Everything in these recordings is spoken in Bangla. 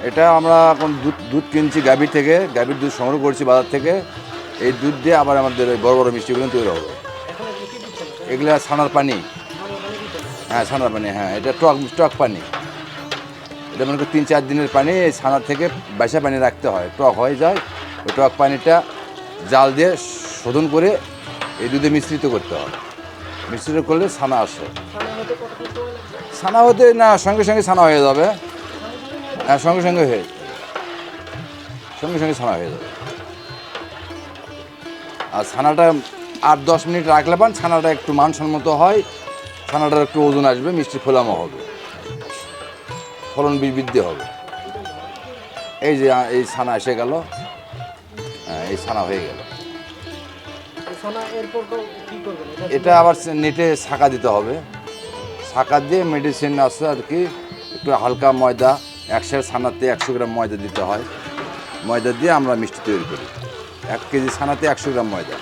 এটা আমরা এখন দুধ কিনছি গাভীর থেকে, গাভীর দুধ সংগ্রহ করছি বাজার থেকে। এই দুধ দিয়ে আবার আমাদের ওই বড় বড় মিষ্টিগুলো তৈরি হবে। এগুলো ছানার পানি, হ্যাঁ ছানার পানি, হ্যাঁ এটা টক পানি। এটা মনে করি 3-4 দিনের পানি এই ছানার থেকে বাইসা পানি রাখতে হয়, টক হয়ে যায়। ওই টক পানিটা জাল দিয়ে শোধন করে এই দুধে মিশ্রিত করতে হয়। মিশ্রিত করলে ছানা আসে। ছানা হতে না সঙ্গে সঙ্গে ছানা হয়ে যাবে, হ্যাঁ সঙ্গে সঙ্গে ছানা হয়ে যাবে। আর ছানাটা 8-10 মিনিট রাখলে পান ছানাটা একটু মানসম্মত হয়, ছানাটার একটু ওজন আসবে, মিষ্টি ফোলামো হবে, ফলন বৃদ্ধি হবে। এই যে এই ছানা এসে গেল, হ্যাঁ এই ছানা হয়ে গেল। এটা আবার নেটে ছাকা দিতে হবে। ছাকা দিয়ে মেডিসিন আছে আর কি, একটু হালকা ময়দা, 100 ছানাতে 100 গ্রাম ময়দা দিতে হয়। ময়দা দিয়ে আমরা মিষ্টি তৈরি করি। 1 কেজি ছানাতে 100 গ্রাম ময়দা।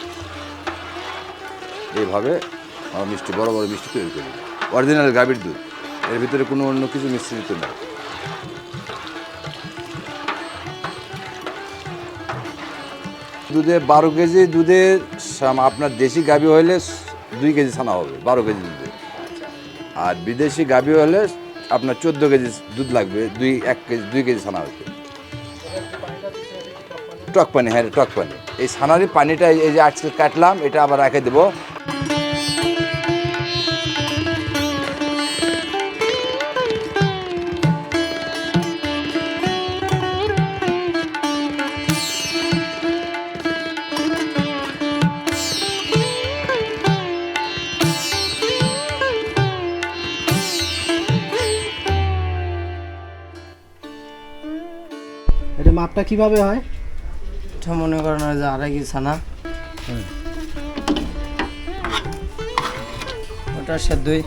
এইভাবে আমরা মিষ্টি, বড় বড় মিষ্টি তৈরি করি। অরিজিনাল গাভীর দুধ, এর ভিতরে কোনো অন্য কিছু মিশ্রিত নেই। দুধে 12 কেজি দুধে আপনার দেশি গাভী হলে 2 কেজি ছানা হবে 12 কেজি দুধে। আর বিদেশি গাভী হলে আপনার 14 কেজি দুধ লাগবে 2 কেজি ছানা হতে। টক পানি, হ্যাঁ টক পানি। এই ছানারই পানিটা এই যে আজকে কাটলাম, এটা আবার রেখে দেবো। এটা মাপটা কিভাবে হয়? এটা মনে করেন যে 2.5 কেজি ছানা, ওটা সেদ্ধই।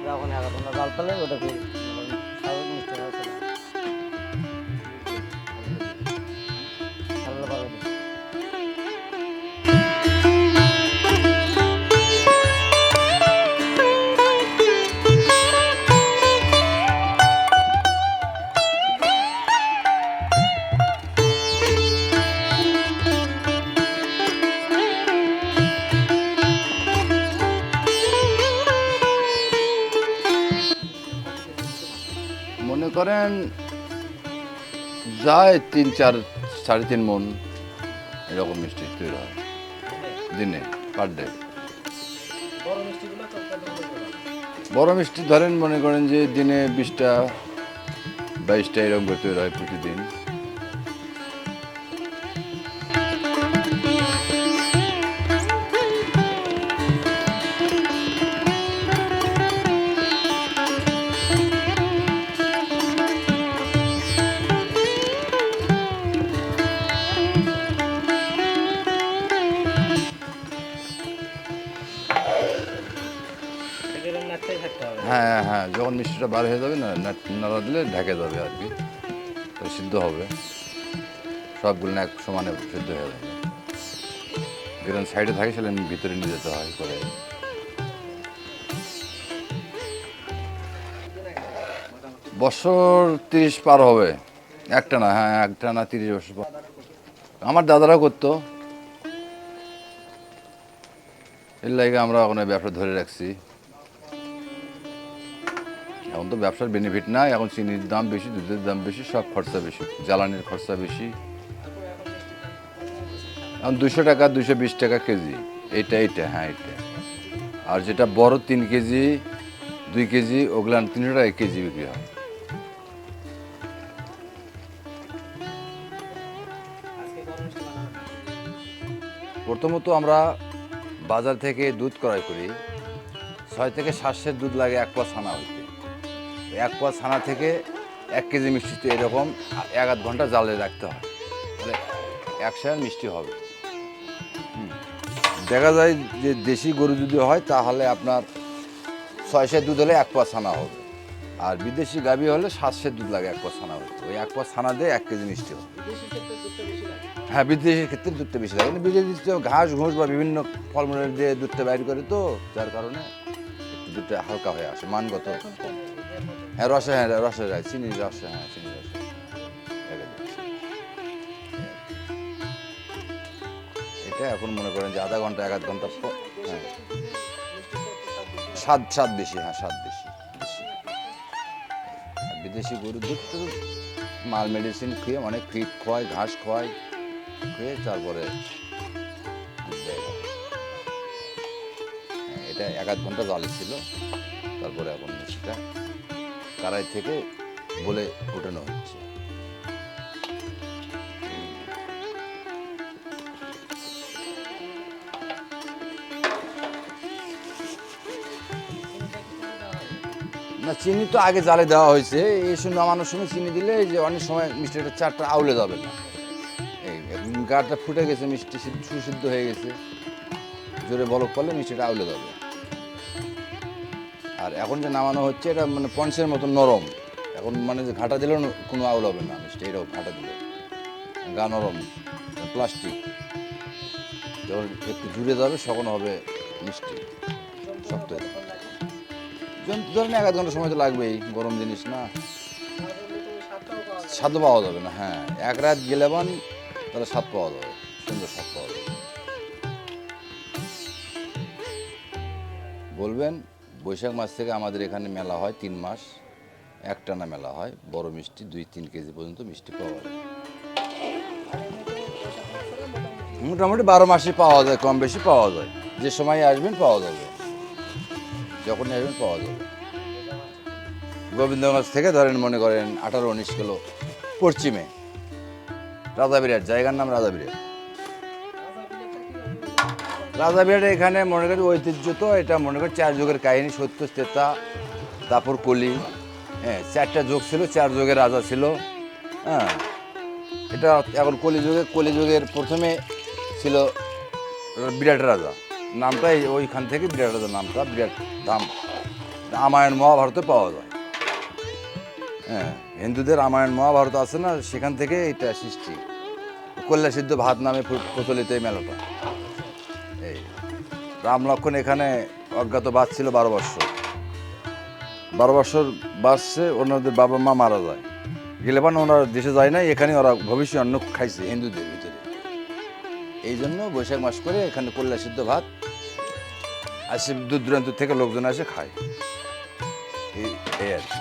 যখন 1 ঘন্টা জাল পেলে ওটা স্বাভাবিক মিষ্টি হয়ে চলে ভালো ভালো। মনে করেন যায় 3-4 3.5 মণ এরকম মিষ্টি তৈরি হয় দিনে, পার ডে। বড় মিষ্টি ধরেন মনে করেন যে দিনে 20টা 22টা এরকম করে তৈরি হয় প্রতিদিন। হ্যাঁ হ্যাঁ, যখন মিষ্টিটা বার হয়ে যাবে না, নাড়া দিলে ঢেকে যাবে আর কি, সিদ্ধ হবে, সবগুলো এক সমানে সিদ্ধ হয়ে যাবে। যেখানে সাইডে থাকে সেটা ভিতরে নিয়ে যেতে হয় করে। বছর 30 পার হবে, একটা না, হ্যাঁ একটা না 30 বছর। আমার দাদারাও করতো, এর লাগে আমরা ওখানে ব্যবসা ধরে রাখছি। এখন তো ব্যবসার বেনিফিট নাই, এখন চিনির দাম বেশি, দুধের দাম বেশি, সব খরচা বেশি, জ্বালানির খরচা বেশি। এখন 200 টাকা 220 টাকা কেজি, এইটা হ্যাঁ এটা। আর যেটা বড় 3 কেজি 2 কেজি ওগুলো 300 টাকা কেজি বিক্রি হয়। প্রথমত আমরা বাজার থেকে দুধ ক্রয় করি, 6 থেকে 7 সের দুধ লাগে 1 পোয়া ছানা হইতে। 1 পোয়া ছানা থেকে 1 কেজি মিষ্টি তো এরকম 1 ঘন্টা জালে রাখতে হয়, তাহলে 1 সের মিষ্টি হবে। দেখা যায় যে দেশি গরু যদি হয় তাহলে আপনার 6 সের দুধ হলে 1 পোয়া ছানা হবে, আর বিদেশি গাভী হলে 7 সের দুধ লাগে 1 পোয়া ছানা হইতে। ওই 1 পোয়া ছানা দিয়ে 1 কেজি মিষ্টি হবে। হ্যাঁ, বিদেশির ক্ষেত্রে দুধটা বেশি লাগে, বিদেশি ঘাস ঘুষ বা বিভিন্ন ফলমূলের দিয়ে দুধটা বাইর করে, তো যার কারণে একটু দুধটা হালকা হয়ে আসে মানগত। হ্যাঁ, রসে, হ্যাঁ রসে যায়, চিনির রসে, হ্যাঁ চিনির রসে। এটা এখন মনে করেন যে আধা ঘন্টা 1 ঘন্টা পর, হ্যাঁ স্বাদ বেশি, হ্যাঁ স্বাদ বেশি। বিদেশি গরুর দুধ তো মাল মেডিসিন খেয়ে অনেক ফিট খোয়ায়, ঘাস খোয়ায়, খেয়ে তারপরে দুধ দেয়। এটা 1 ঘন্টা জালে ছিল, তারপরে এখন মিষ্টিটা কড়াই থেকে বলে উঠানো হচ্ছে। না, চিনি তো আগে জালে দেওয়া হয়েছে, এই সময় নামানোর সময় চিনি দিলে যে অনেক সময় মিষ্টিটা চারটা আউলে যাবে না। এই গাটা ফুটে গেছে, মিষ্টি সুসিদ্ধ হয়ে গেছে, জোরে বলক পড়লে মিষ্টিটা আউলে যাবে। আর এখন যে নামানো হচ্ছে এটা মানে পঞ্চের মতো নরম, এখন মানে যে ঘাটা দিলেও কোনো আউল হবে না মিষ্টি, এটাও ঘাটা দিলে গা নরম, প্লাস্টিক যখন একটু জুড়ে যাবে তখন হবে মিষ্টি শক্ত। ধরেন 1 ঘন্টা সময় তো লাগবেই, গরম জিনিস না, স্বাদ পাওয়া যাবে না। হ্যাঁ, 1 রাত গেলে তাহলে স্বাদ পাওয়া যাবে, সুন্দর স্বাদ পাওয়া যাবে। বলবেন, বৈশাখ মাস থেকে আমাদের এখানে মেলা হয় 3 মাস, একটানা মেলা হয়, বড় মিষ্টি 2-3 কেজি পর্যন্ত মিষ্টি পাওয়া যায়। মোটামুটি 12 মাসই পাওয়া যায়, কম বেশি পাওয়া যায়, যে সময় আসবেন পাওয়া যাবে, যখন আসবেন পাওয়া যাবে। গোবিন্দগঞ্জ থেকে ধরেন মনে করেন 18-19 কিলো পশ্চিমে রাজা বিরাট, জায়গার নাম রাজা বিরাট। রাজা বিরাট এখানে মনে করেন ঐতিহ্য, তো এটা মনে করেন 4 যুগের কাহিনী, সত্য তেতা তারপর কলি, হ্যাঁ 4টা যুগ ছিল, 4 যুগের রাজা ছিল। হ্যাঁ, এটা এখন কলিযুগের প্রথমে ছিল বিরাট রাজা, নামটাই ওইখান থেকে বিরাট রাজা নামটা, বিরাট ধাম রামায়ণ মহাভারতে পাওয়া যায়। হ্যাঁ, হিন্দুদের রামায়ণ মহাভারত আছে না, সেখান থেকে এটা সৃষ্টি। কল্যাণ সিদ্ধ ভাত নামে প্রচলিত এই মেলাটা। এই রাম লক্ষ্মণ এখানে অজ্ঞাতবাস ছিল 12 বৎসর, 12 বৎসর বাসছে, ওনাদের বাবা মা মারা যায়, গেলে ওনারা দেশে যায় না, এখানে ওরা ভবিষ্যৎ অন্ন খাইছে হিন্দুদের ভিতরে। এই জন্য বৈশাখ মাস করে এখানে কল্যাণ সিদ্ধ ভাত আসে, দূর দূরান্ত থেকে লোকজন আসে খায়, এই আর কি।